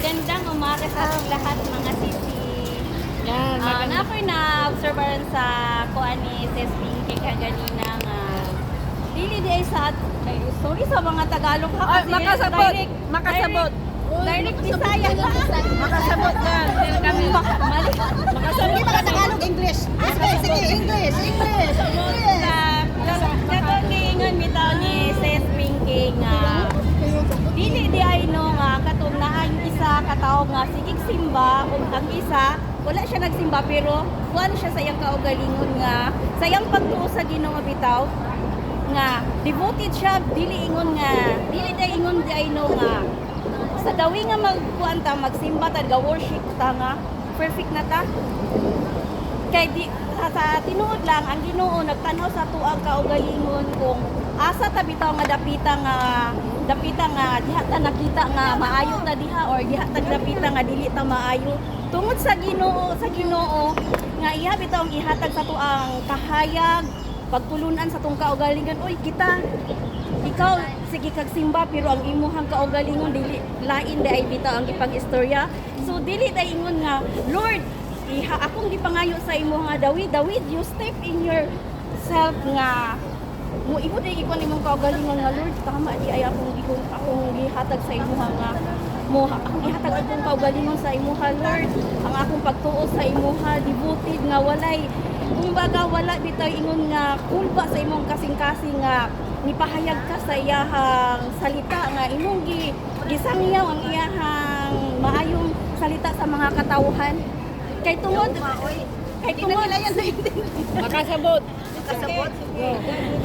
Magandang umaga sa ating lahat mga sisi. Yan, maganda. Ako'y na-observeran sa kuan ni Sis Pinky kaganina nga dili di ay sa sorry sa mga Tagalog ha Ay, kasi makasabot. direct- Makasabot. Direct Bisaya ha. Makasabot yan. Yan kami. Mali. Makasabot. Hindi ba Tagalog, English? Sige, English. Katong giingon bitaw ni Sis Pinky nga dili di ay no nga katong naa yung isa katawo nga sigig simba ug ang isa wala siya nagsimba pero kuan siya sa iyang kaugalingon nga sa iyang pagtuo sa Ginoo bitaw nga devoted siya dili ingon nga dili day ingon di ay no nga sa dawi nga magkuan ta magsimba ta ga worship ta nga perfect na ta kay di sa tinuod lang ang Ginoo nagtanaw sa tuang kaugalingon kung asa ta bitaw nga dapita nga diha ta nakita nga maayo ta diha or diha ta dapita nga dili ta maayo tungod sa Ginoo nga iya bitaw ang ihatag sa tuang kahayag pagtulunan sa tong kaugalingon oy kita ikaw sige kag simba pero ang imuhang kaugalingon dili lain day bitaw ang ipag-istorya so dili tay ingon nga Lord iha akong gipangayo sa imo nga David you step in yourself nga mo imo day ikon imong kaugalingon nga Lord tama di ay akong gihatag sa imo nga mo akong ihatag akong kaugalingon sa imo Lord ang akong pagtuo sa imo devoted nga walay kumbaga wala bitaw ingon nga kulba sa imong kasing-kasing nga nipahayag ka sa iyahang salita nga imong gisangyaw ang iyahang maayong salita sa mga katawhan kay tungod Makasabot.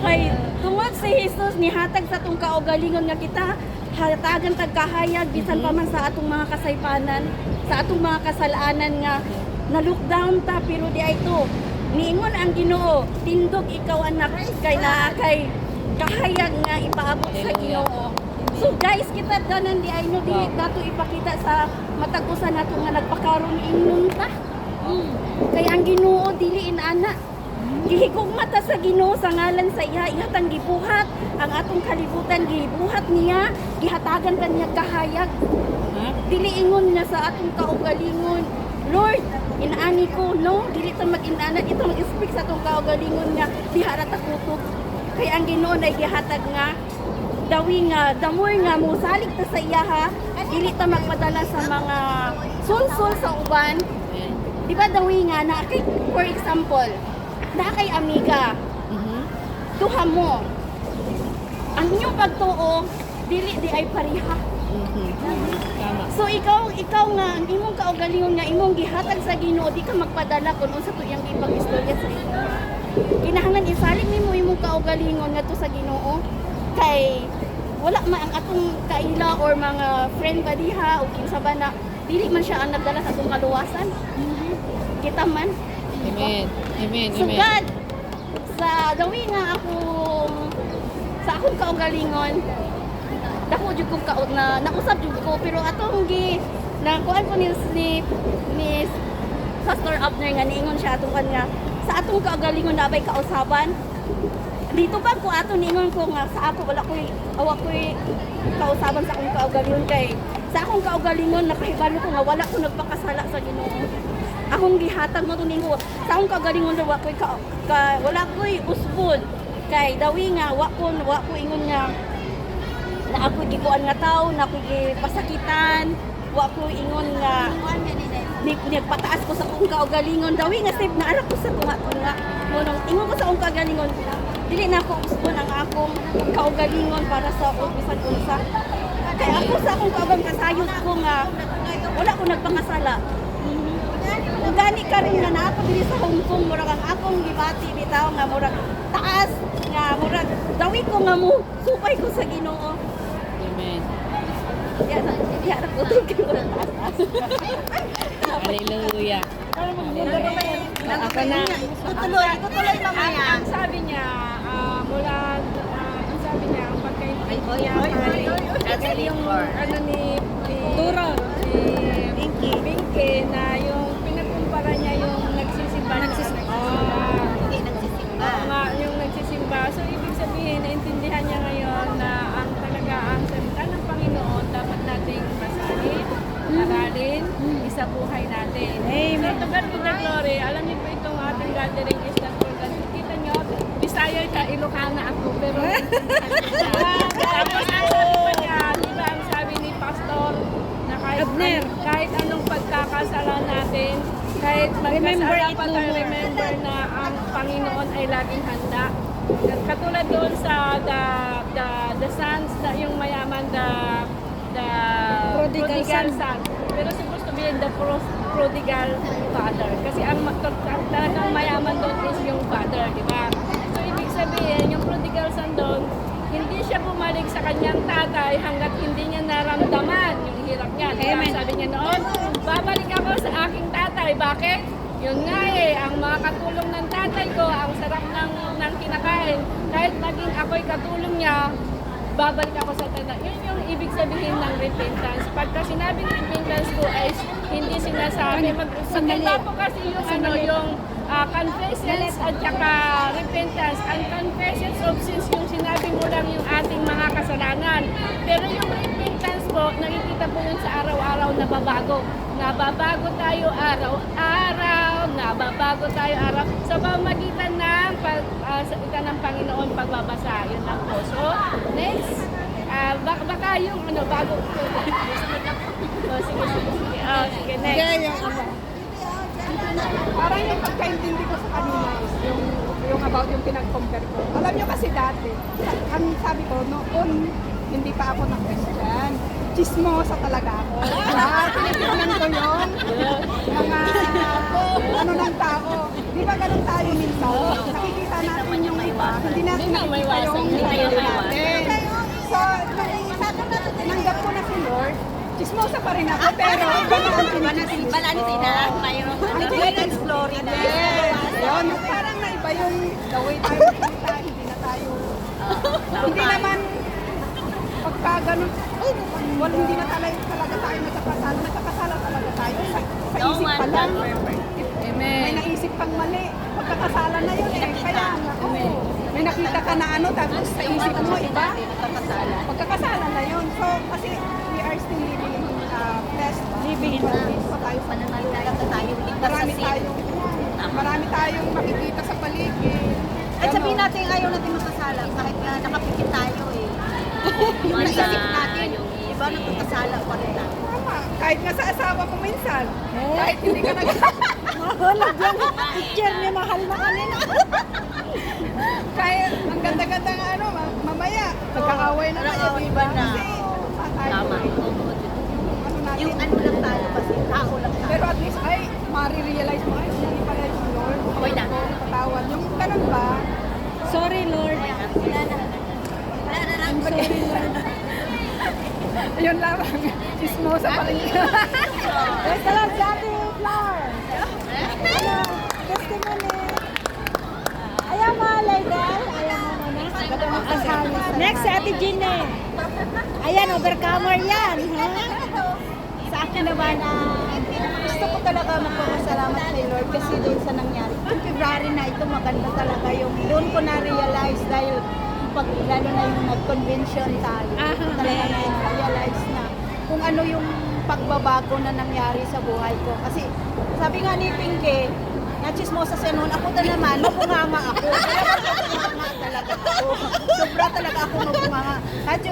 kay tungod si Jesus nihatag sa tong kaugalingon nga kita hatagan tag kahayag bisan pa man sa atong mga kasaypanan sa atong mga kasalanan nga na lockdown ta pero di ay to niingon ang Ginoo tindog ikaw anak kay naa kay kahayag nga ipaabot sa Ginoo so guys kita tanan di ay no dili nato ipakita sa matag usa nato nga nagpakaron ingnon ta kay ang Ginoo dili inana gihigog mata sa Ginoo sa ngalan sa ihatang gibuhat ang atong kalibutan gibuhat niya gihatagan ta niya kahayag dili ingon niya sa atong kaugalingon Lord inaani ko no dili ta mag-inana ito mag-speak sa atong kaugalingon nga dihara ta kutob kay ang Ginoo nay gihatag nga dawi nga damor nga mo salig ta sa iya dili ta magpadala sa mga sulsul sa uban di ba dawi nga na kay for example na kay amiga duha mo ang inyong pagtuo dili di ay pareha Tama. so ikaw nga ang imong kaugalingon nga imong gihatag sa Ginoo di ka magpadala kun unsa to iyang ipag-istorya sa imo kinahanglan isalig nimo imong kaugalingon ngadto sa Ginoo kay wala man ang atong kaila or mga friend ba diha o kinsa ba na dili man siya ang nagdala sa atong kaluwasan kita man Amen. Amen. so Amen. God sa dawi nga sa akong kaugalingon dako jud ko na nausab jud ko pero atong nakuan ko ni Pastor Abner nga niingon siya atong nga sa atong kaugalingon na bay kausaban dito ba ko ato ningon ko nga sa ako wala ko'y kausaban sa akong kaugalingon kay sa akong kaugalingon nakahibalo ko nga wala ko nagpakasala sa Ginoo akong gihatag mo tuning ko sa akong kaugalingon wala ko'y usbon kay dawi nga wa ko ingon nga na ako gikuan nga tao na ako gipasakitan wa ko ingon nga nagpataas ko sa akong kaugalingon dawi nga step na anak ko sa tunga ngunong ingon ko sa akong kaugalingon dili na ako usbon ang akong kaugalingon para sa bisan unsa kay ako sa akong kaugang kasayos ko nga wala ko nagpangasala kung gani ka rin nga naako dili sa Hong Kong murag ang akong gibati bitaw nga murag taas nga murag dawi ko nga mo supay ko sa Ginoo Amen. ya na ko kay murag taas Hallelujah. Ako na. Tutuloy mamaya. Ang sabi niya, ang sabi niya, ang pagkaintindihan kasi yung ano ni Turo. Pinky na yung pinagkumpara niya yung nagsisimba. Hindi nagsisimba. Oo nga, yung nagsisimba. So, ibig sabihin, naintindihan niya ngayon na ang talaga ang salita ng Panginoon dapat nating basahin para handling is not important. Kita nyo, Bisaya ka, Ilocana ako, pero tapos ang sabi pa niya, di ba ang sabi ni Pastor, na kahit anong pagkakasala natin, kahit magkasala pa tayo, remember na ang Panginoon ay laging handa. Katulad doon sa the sons, yung mayaman, the prodigal son. Pero supposed to be the prodigal father. Kasi ang talagang mayaman doon is yung father, di ba? So, ibig sabihin, yung prodigal son doon, hindi siya bumalik sa kanyang tatay hanggat hindi niya naramdaman yung hirap niya. Kaya sabi niya noon, babalik ako sa aking tatay. Bakit? Yun nga ang mga katulong ng tatay ko, ang sarap ng kinakain. Kahit maging ako'y katulong niya, babalik ako sa tatay. Yun yung ibig sabihin ng repentance. Pagka sinabing repentance ko ay hindi sinasabi. Magkaiba po kasi yung confessions at saka repentance. Ang confessions of sins, yung sinabi mo lang yung ating mga kasalanan. Pero yung repentance po, nakikita po yun sa araw-araw na babago. Nababago tayo araw-araw, nababago tayo araw sa pamagitan ng salita ng Panginoon pagbabasa. Yun lang po. So, next, baka yung bago po. Sige, next. Parang yung pagkaintindi ko sa kanila is yung about yung pinag-compare ko. Alam nyo kasi dati, ang sabi ko, noon hindi pa ako ng Christian. Chismosa talaga ako. Tinitignan ko yung mga ng tao. Di ba ganun tayo minsan? Nakikita natin yung iba, hindi natin nakikita yung sarili natin. So, nanggap ko na si Lord, chismosa pa rin ako, pero Balansin na. Mayroon. Experience Florida. Ayun, parang naiba yung the way tayo nakita, hindi na tayo, hindi naman pagka ganun, hindi na talaga tayo nagkakasala talaga tayo sa isip pa lang. May naisip pang mali, pagkakasala na yun kaya nga, may nakita ka na tapos sa isip mo, iba, pagkakasala na yun. So, kasi we are still living in blessed, living in peace pa tayo. Marami tayong makikita sa paligid. At sabihin natin ayaw natin makasala kahit nga nakapikit tayo Yung naisip natin, iba nagkakasala pa rin natin. Tama. Kahit nga sa asawa ko minsan, kahit hindi ka Wala dyan, picture ni mahal na kanina. kahit ang ganda-ganda nga mamaya, pagkakaway na tayo, iba na. Kasi, Tama. Yung ano lang tayo kasi, tao lang tayo. pero at least, marirealize mo, hindi pala yung Lord. Okay na. Patawan. Yung ganun ba? Sorry, Lord. Wala na. Sorry, Lord. Ayun lang. Chismosa pa rin. Basta lang si Ate Flower. Ano? Testimony. Ayaw mo, Laydel. Ayaw mo muna. Next, si Ate Gine. Ayan, overcomer yan. Ha? Sa akin naman, gusto ko talaga magpapasalamat kay Lord kasi doon sa nangyari. Yung February na ito, maganda talaga yung doon ko na-realize dahil lalo na yung nag-convention tayo. Talaga na-realize na kung ano yung pagbabago na nangyari sa buhay ko. Kasi sabi nga ni Pinky, na-chismosa siya noon, ako na naman, mabunganga ako. Mabunganga talaga ako. Sobra talaga ako mabunganga. Kahit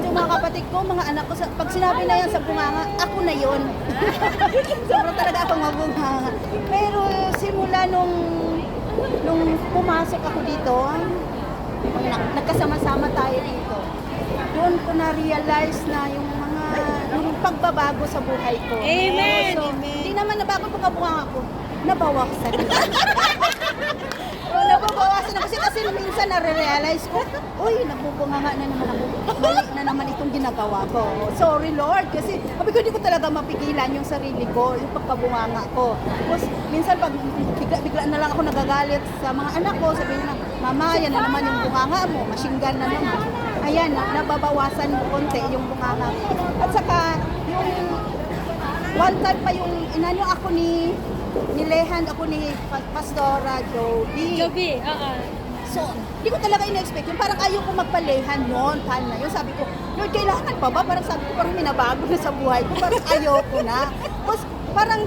yung mga kapatid ko, mga anak ko, pag sinabi na yan sa bunganga, ako na yun. Sobra talaga ako mabunganga. Pero simula nung pumasok ako dito, nagkasama-sama tayo dito. Doon ko na-realize na yung pagbabago sa buhay ko. Amen. So, hindi naman nabago pagkabunganga ko. Nabawasan. Nababawasan na kasi minsan na-realize ko, uy, nagbubunganga na naman ako. Mali na naman itong ginagawa ko. Sorry Lord, kasi sabi ko, hindi ko talaga mapigilan yung sarili ko, yung pagkabunganga ko. Tapos minsan pag bigla na lang ako nagagalit sa mga anak ko, sabihin na, Mama, yan na naman yung bunganga mo, machine gun na naman. Ayan, nababawasan konti yung bunganga ko. At saka, yung one time pa yung inano ako nilehan ako ni Pastora Joby. Joby, So, hindi ko talaga ina-expect yun. Parang ayaw ko magpalehan noon. Paano na yun? Sabi ko, Lord, kailangan pa ba? Parang sabi ko, parang minabago na sa buhay ko. Parang ayaw ko na. Tapos, parang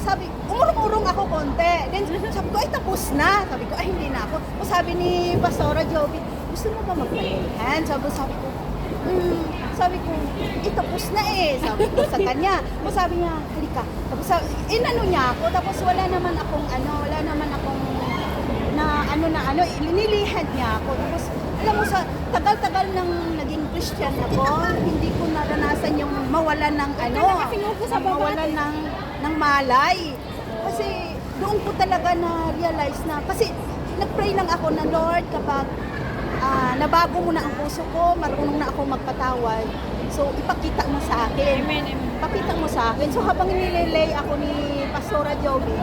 sabi, umurong-urong ako konti. Then sabi ko, ay tapos na. Sabi ko, ay hindi na ako. O sabi ni Pastora Joby, gusto mo ba magpalihan? Sabi ko, sabi ko, tapos na eh. Sabi ko sa kanya. O sabi niya, halika. Tapos inano niya ako. Tapos wala naman akong linilihan niya ako. Tapos, alam mo, sa tagal-tagal nang naging Christian ako, hindi ko naranasan yung mawalan ng mawalan ng malay. Kasi doon ko talaga na-realize na, kasi nag-pray lang ako na, Lord, kapag nabago mo na ang puso ko, marunong na ako magpatawad, so ipakita mo sa akin. Amen, amen. Pakita mo sa akin. So habang nililay ako ni Pastora Joby,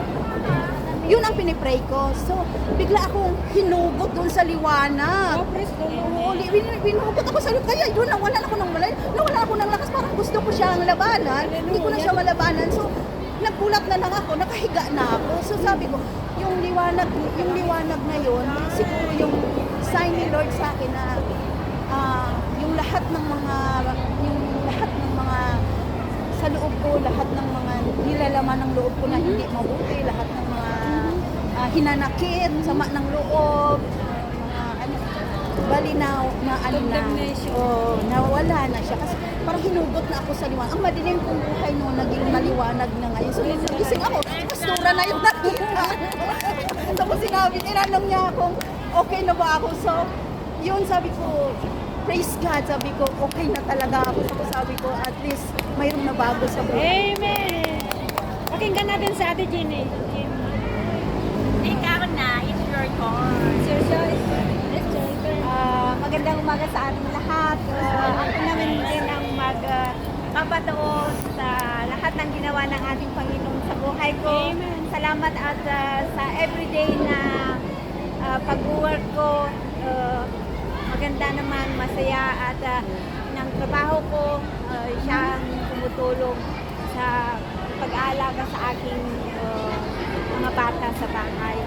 yun ang pinipray ko. So, bigla akong hinugot doon sa liwanag. Oh, praise the Lord. Oo, binugot ako sa liwanag. Kaya doon nawalan ako ng malay. Nawalan ako ng lakas. Parang gusto ko siyang labanan. Hindi ko na siya malabanan. So, nagbulat na lang ako. Nakahiga na ako. So, sabi ko, yung liwanag na yun, siguro yung sign ni Lord sa akin na yung lahat ng mga sa loob ko, lahat ng mga nilalaman ng loob ko na hindi mabuti, lahat ng mga hinanakit, sama ng loob, mga balinaw na Condemnation. nawala na siya. Kasi parang hinugot na ako sa liwanag. Ang madilim kong buhay noon, naging maliwanag na ngayon. So, gising ako, pastora na yung nakita. Tapos tinanong niya akong, okay na ba ako? So, yun sabi ko, praise God, sabi ko, okay na talaga ako. So, sabi ko, at least, mayroong nabago sa buhay. Amen. Pakinggan natin sa Ate Jenny. Ikaw na, it's your turn. Sir Joyce. Let's join. Magandang umaga sa ating lahat. Ako naman din ang magpapatuon sa lahat ng ginawa ng ating Panginoon sa buhay ko. Amen. Salamat at sa everyday na pag-work ko. Maganda naman, masaya at ng trabaho ko, siya ang tumutulong sa pag-aalaga sa aking mga bata sa bahay.